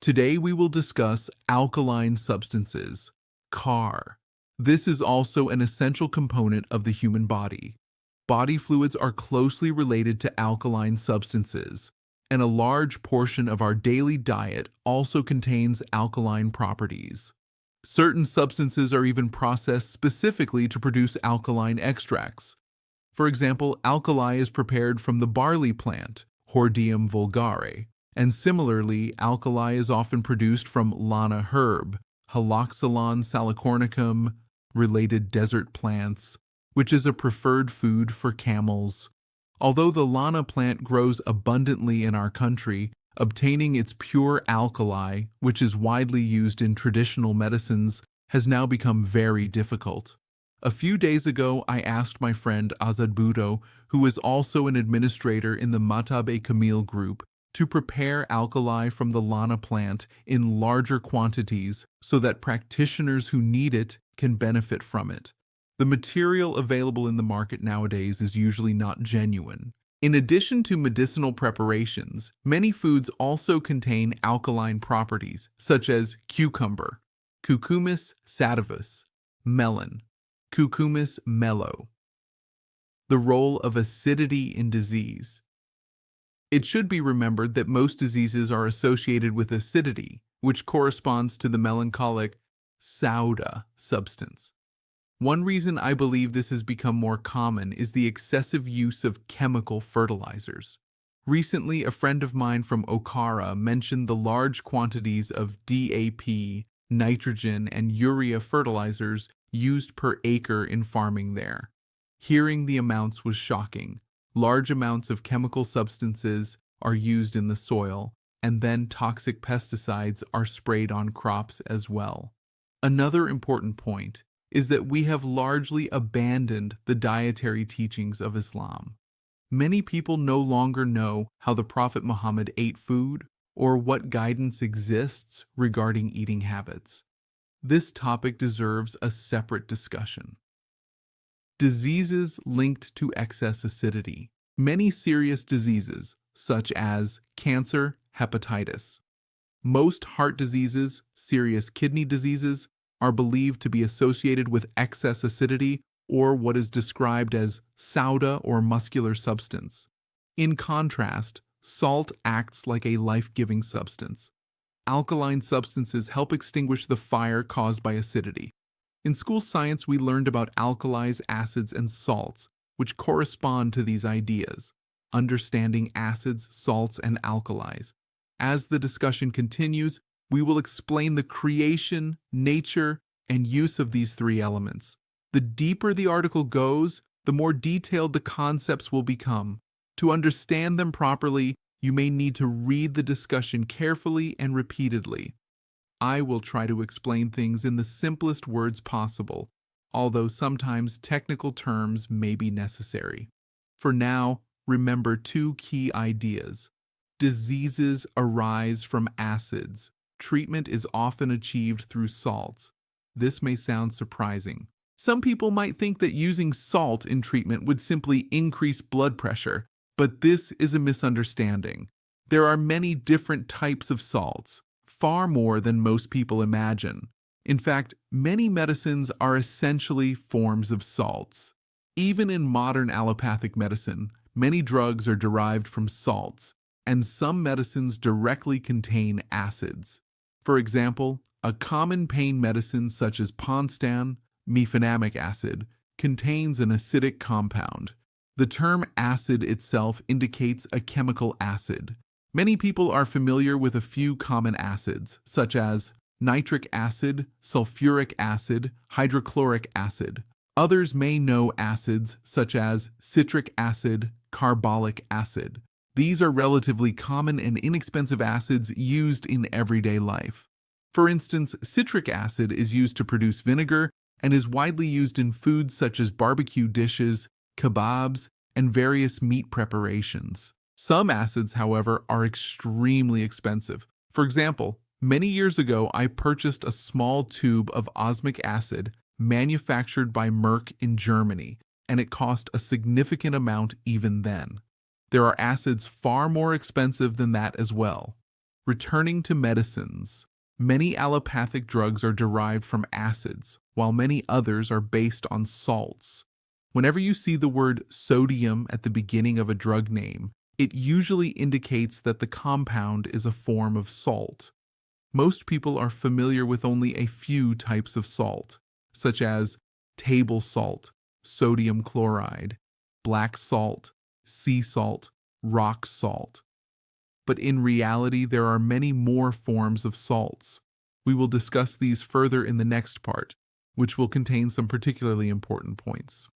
Today we will discuss alkaline substances, Khaar. This is also an essential component of the human body. Body fluids are closely related to alkaline substances, and a large portion of our daily diet also contains alkaline properties. Certain substances are even processed specifically to produce alkaline extracts. For example, alkali is prepared from the barley plant, Hordeum vulgare, and similarly, alkali is often produced from Lana herb, Haloxylon salicornicum, related desert plants, which is a preferred food for camels. Although the Lana plant grows abundantly in our country, obtaining its pure alkali, which is widely used in traditional medicines, has now become very difficult. A few days ago, I asked my friend Azad Bhutto, who is also an administrator in the Matab-e-Kamil group, to prepare alkali from the Lana plant in larger quantities so that practitioners who need it can benefit from it. The material available in the market nowadays is usually not genuine. In addition to medicinal preparations, many foods also contain alkaline properties, such as cucumber, Cucumis sativus, melon, Cucumis mellow. The role of acidity in disease. It should be remembered that most diseases are associated with acidity, which corresponds to the melancholic soda substance. One reason I believe this has become more common is the excessive use of chemical fertilizers. Recently, a friend of mine from Okara mentioned the large quantities of DAP, nitrogen, and urea fertilizers used per acre in farming there. Hearing the amounts was shocking. Large amounts of chemical substances are used in the soil, and then toxic pesticides are sprayed on crops as well. Another important point is that we have largely abandoned the dietary teachings of Islam. Many people no longer know how the Prophet Muhammad ate food or what guidance exists regarding eating habits. This topic deserves a separate discussion. Diseases linked to excess acidity. Many serious diseases, such as cancer, hepatitis. Most heart diseases, serious kidney diseases, are believed to be associated with excess acidity or what is described as soda or muscular substance. In contrast, salt acts like a life-giving substance. Alkaline substances help extinguish the fire caused by acidity. In school science, we learned about alkalis, acids, and salts, which correspond to these ideas, understanding acids, salts, and alkalis. As the discussion continues, we will explain the creation, nature, and use of these three elements. The deeper the article goes, the more detailed the concepts will become. To understand them properly, you may need to read the discussion carefully and repeatedly. I will try to explain things in the simplest words possible, although sometimes technical terms may be necessary. For now, remember two key ideas. Diseases arise from acids. Treatment is often achieved through salts. This may sound surprising. Some people might think that using salt in treatment would simply increase blood pressure, but this is a misunderstanding. There are many different types of salts, far more than most people imagine. In fact, many medicines are essentially forms of salts. Even in modern allopathic medicine, many drugs are derived from salts, and some medicines directly contain acids. For example, a common pain medicine such as Ponstan, mefenamic acid, contains an acidic compound. The term acid itself indicates a chemical acid. Many people are familiar with a few common acids, such as nitric acid, sulfuric acid, hydrochloric acid. Others may know acids such as citric acid, carbolic acid. These are relatively common and inexpensive acids used in everyday life. For instance, citric acid is used to produce vinegar and is widely used in foods such as barbecue dishes, kebabs, and various meat preparations. Some acids, however, are extremely expensive. For example, many years ago, I purchased a small tube of osmic acid manufactured by Merck in Germany, and it cost a significant amount even then. There are acids far more expensive than that as well. Returning to medicines, many allopathic drugs are derived from acids, while many others are based on salts. Whenever you see the word sodium at the beginning of a drug name, it usually indicates that the compound is a form of salt. Most people are familiar with only a few types of salt, such as table salt, sodium chloride, black salt, sea salt, rock salt. But in reality, there are many more forms of salts. We will discuss these further in the next part, which will contain some particularly important points.